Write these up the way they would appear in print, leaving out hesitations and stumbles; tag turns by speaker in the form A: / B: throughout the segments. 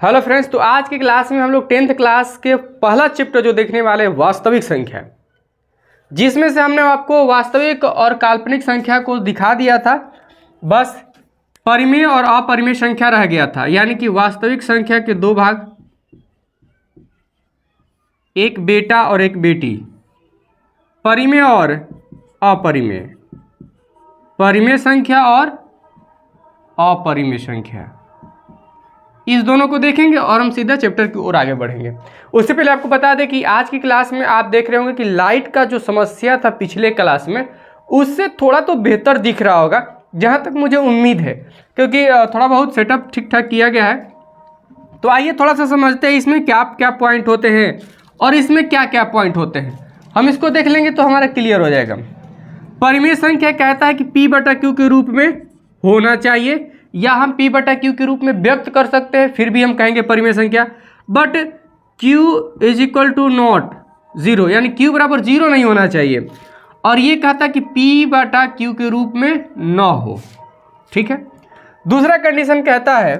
A: Hello friends, तो आज की क्लास में हम लोग 10th क्लास के पहला चैप्टर जो देखने वाले वास्तविक संख्या, जिसमें से हमने आपको वास्तविक और काल्पनिक संख्या को दिखा दिया था। बस परिमेय और अपरिमेय संख्या रह गया था, यानी कि वास्तविक संख्या के दो भाग, एक बेटा और एक बेटी, परिमेय और अपरिमेय, परिमेय संख्या और अपरिमेय संख्या, इस दोनों को देखेंगे और हम सीधा चैप्टर की ओर आगे बढ़ेंगे। उससे पहले आपको बता दें कि आज की क्लास में आप देख रहे होंगे कि लाइट का जो समस्या था पिछले क्लास में, उससे थोड़ा तो बेहतर दिख रहा होगा, जहां तक मुझे उम्मीद है, क्योंकि थोड़ा बहुत सेटअप ठीक ठाक किया गया है। तो आइए थोड़ा सा समझते हैं इसमें क्या क्या पॉइंट होते हैं और इसमें क्या क्या पॉइंट होते हैं। हम इसको देख लेंगे तो हमारा क्लियर हो जाएगा। परिमेय संख्या कहता है कि P/Q के रूप में होना चाहिए, या हम P/Q के रूप में व्यक्त कर सकते हैं, फिर भी हम कहेंगे परिमेय संख्या। बट Q = नॉट 0, यानी Q बराबर 0 नहीं होना चाहिए। और ये कहता है कि P/Q के रूप में न हो। ठीक है। दूसरा कंडीशन कहता है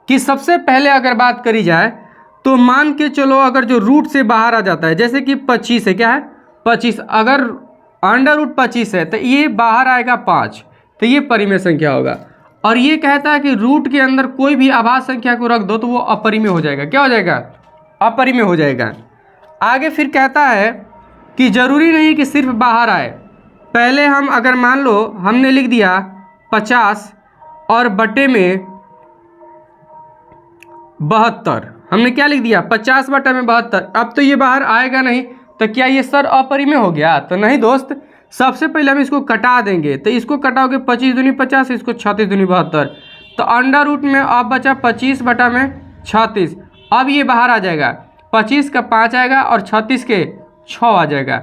A: कि सबसे पहले अगर बात करी जाए तो मान के चलो, अगर जो रूट से बाहर आ जाता है, जैसे कि 25 है, क्या है 25, अगर √25 है तो ये बाहर आएगा 5, तो ये परिमेय संख्या होगा। और ये कहता है कि रूट के अंदर कोई भी अभाज्य संख्या को रख दो तो वो अपरिमेय हो जाएगा। क्या हो जाएगा? अपरिमेय हो जाएगा। आगे फिर कहता है कि जरूरी नहीं कि सिर्फ बाहर आए। पहले हम अगर मान लो हमने लिख दिया 50 और बटे में 72, हमने क्या लिख दिया 50 बटे में 72। अब तो ये बाहर आएगा नहीं, तो क्या ये सर अपरिमेय हो गया? तो नहीं दोस्त, सबसे पहले हम इसको कटा देंगे। तो इसको कटाओगे 25 दूनी 50, इसको 36 दूनी 72, तो अंडर रूट में अब बचा 25 बटा में 36। अब ये बाहर आ जाएगा, 25 का 5 आएगा और 36 के 6 आ जाएगा,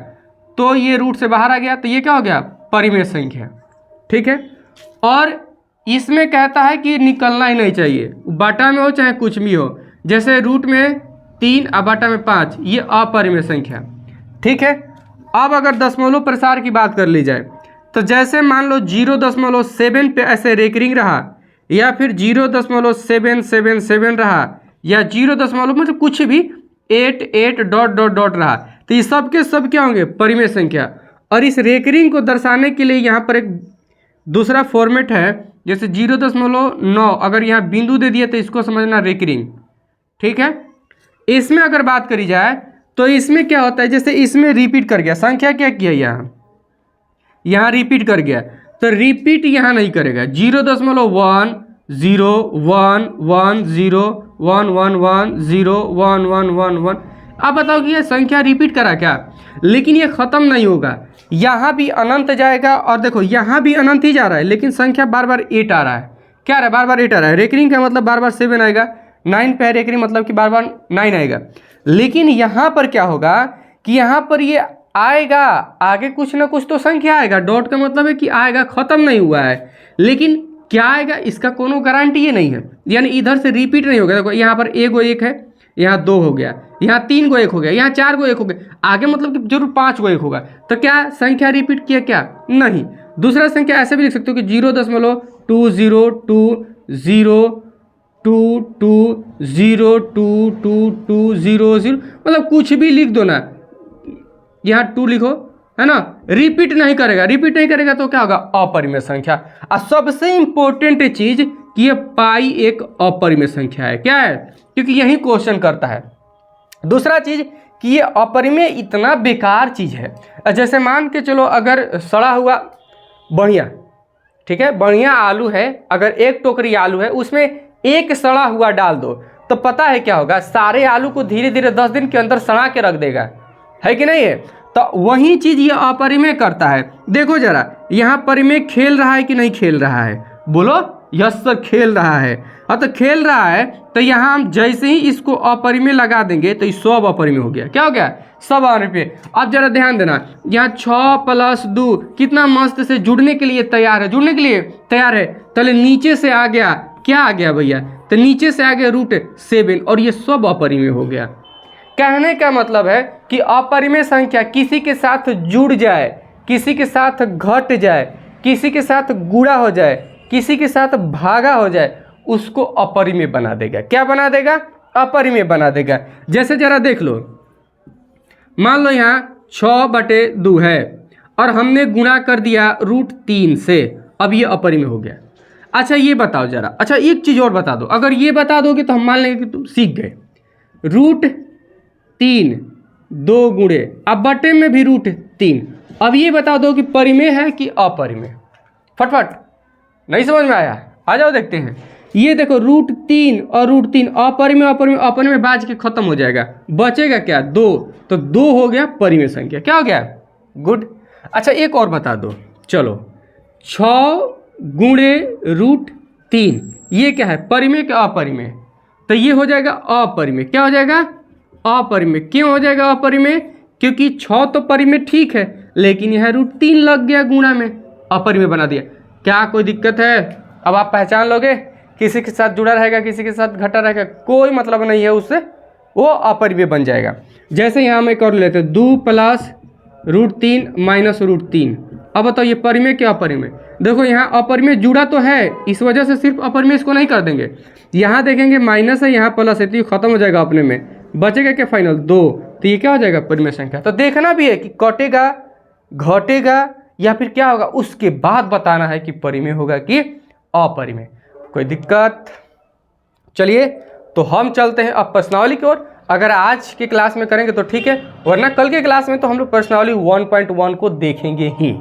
A: तो ये रूट से बाहर आ गया। तो ये क्या हो गया? परिमेय संख्या। ठीक है। और इसमें कहता है कि निकलना ही नहीं चाहिए, बटा में हो चाहे कुछ भी हो, जैसे रूट में 3 और बटा में 5, ये अपरिमेय संख्या। ठीक है। अब अगर दशमलव प्रसार की बात कर ली जाए, तो जैसे मान लो 0.7 पे ऐसे रेकरिंग रहा, या फिर 0.777 रहा, या 0 मतलब कुछ भी 88 ... रहा, तो ये सब के सब क्या होंगे? परिमेय संख्या। और इस रेकरिंग को दर्शाने के लिए यहाँ पर एक दूसरा फॉर्मेट है, जैसे 0.9, अगर यहाँ बिंदु दे दिया तो इसको समझना रेकरिंग। ठीक है। इसमें अगर बात करी जाए तो इसमें क्या होता है, जैसे इसमें रिपीट कर गया, संख्या क्या किया यहाँ रिपीट कर गया, तो रिपीट यहाँ नहीं करेगा। 0.1 0 1 1 0 1 1 1 0 1 1 1 1। अब बताओ कि ये संख्या रिपीट करा क्या? लेकिन ये खत्म नहीं होगा, यहाँ भी अनंत जाएगा, और देखो यहाँ भी अनंत ही जा रहा है, लेकिन संख्या बार बार 8 आ रहा है। क्या आ रहा है? बार बार 8 आ रहा है। रेकरिंग का मतलब बार बार 7 आएगा, 9 पे रेकरिंग मतलब कि बार बार 9 आएगा। लेकिन यहाँ पर क्या होगा कि यहाँ पर ये आएगा, आगे कुछ ना कुछ तो संख्या आएगा। डॉट का मतलब है कि आएगा, खत्म नहीं हुआ है, लेकिन क्या आएगा इसका कोनो गारंटी ये नहीं है, यानी इधर से रिपीट नहीं होगा। देखो यहाँ पर 1 है, यहाँ 2 हो गया, यहाँ 3 1 हो गया, यहाँ 4 1 हो गया, आगे मतलब कि जरूर 5 1 होगा। तो क्या संख्या रिपीट किया? क्या नहीं। दूसरा संख्या ऐसे भी लिख सकते हो कि 0.202202220000, मतलब कुछ भी लिख दो ना, यहाँ 2 लिखो, है ना। रिपीट नहीं करेगा तो क्या होगा? अपरिमेय संख्या। और सबसे इंपॉर्टेंट चीज कि ये पाई एक अपरिमेय संख्या है। क्या है? क्योंकि यही क्वेश्चन करता है। दूसरा चीज कि ये अपरिमेय इतना बेकार चीज है, जैसे मान के चलो अगर सड़ा हुआ बढ़िया, ठीक है, बढ़िया आलू है, अगर एक टोकरी आलू है, उसमें एक सड़ा हुआ डाल दो, तो पता है क्या होगा? सारे आलू को धीरे धीरे 10 दिन के अंदर सड़ा के रख देगा, है कि नहीं है? तो वही चीज ये अपरिमेय करता है। देखो जरा, यहाँ परिमेय खेल रहा है कि नहीं खेल रहा है? बोलो यस सर, खेल रहा है। हाँ, तो खेल रहा है, तो यहाँ हम जैसे ही इसको अपरिमेय लगा देंगे तो ये सब अपरिमेय हो गया। क्या हो गया? सब अपरिमेय। अब जरा ध्यान देना, यहाँ 6 + 2 कितना मस्त से जुड़ने के लिए तैयार है, तो नीचे से आ गया, क्या आ गया भैया? तो नीचे से आ गया √7, और ये सब अपरिमेय हो गया। कहने का मतलब है कि अपरिमेय संख्या किसी के साथ जुड़ जाए, किसी के साथ घट जाए, किसी के साथ गुणा हो जाए, किसी के साथ भागा हो जाए, उसको अपरिमेय बना देगा। क्या बना देगा? अपरिमेय बना देगा। जैसे जरा देख लो, मान लो यहाँ 6/2 है और हमने गुणा कर दिया √3 से, अब ये अपरिमेय हो गया। अच्छा ये बताओ जरा, अच्छा एक चीज़ और बता दो, अगर ये बता दोगे तो हम मान लेंगे कि तुम सीख गए। √3 2 गुणे, अब बटे में भी √3, अब ये बता दो कि परिमेय है कि अपरिमेय। फटफट, नहीं समझ में आया? आ जाओ देखते हैं। ये देखो √3 और √3 अपरिमेय अपरिमेय अपरिमेय बाज के खत्म हो जाएगा, बचेगा क्या? 2, तो 2 हो गया परिमेय संख्या। क्या हो गया? गुड। अच्छा एक और बता दो, चलो 6 गुणे √3 ये क्या है? परिमेय क्या अपरिमेय? तो ये हो जाएगा अपरिमेय। क्या हो जाएगा? अपरिमेय। क्यों हो जाएगा अपरिमेय? क्योंकि 6 तो परिमेय ठीक है, लेकिन यह √3 लग गया गुणा में, अपरिमेय बना दिया। क्या कोई दिक्कत है? अब आप पहचान लोगे, किसी के साथ जुड़ा रहेगा किसी के साथ घटा रहेगा, कोई मतलब नहीं है उससे, वो अपरिमेय बन जाएगा। जैसे यहाँ हम एक और लेते हैं, 2 + √3 - √3। अब बताओ ये परिमेय क्या अपरिमेय? देखो यहाँ अपरिमेय जुड़ा तो है, इस वजह से सिर्फ अपरिमेय इसको नहीं कर देंगे। यहाँ देखेंगे माइनस है, यहाँ प्लस है, तो ये खत्म हो जाएगा अपने में, बचेगा क्या फाइनल? 2। तो ये क्या हो जाएगा? परिमेय संख्या। तो देखना भी है कि कटेगा, घटेगा या फिर क्या होगा, उसके बाद बताना है कि परिमेय होगा कि अपरिमेय। कोई दिक्कत? चलिए तो हम चलते हैं अब प्रश्नावली की ओर। अगर आज के क्लास में करेंगे तो ठीक है, वरना कल के क्लास में तो हम लोग प्रश्नावली 1.1 को देखेंगे ही।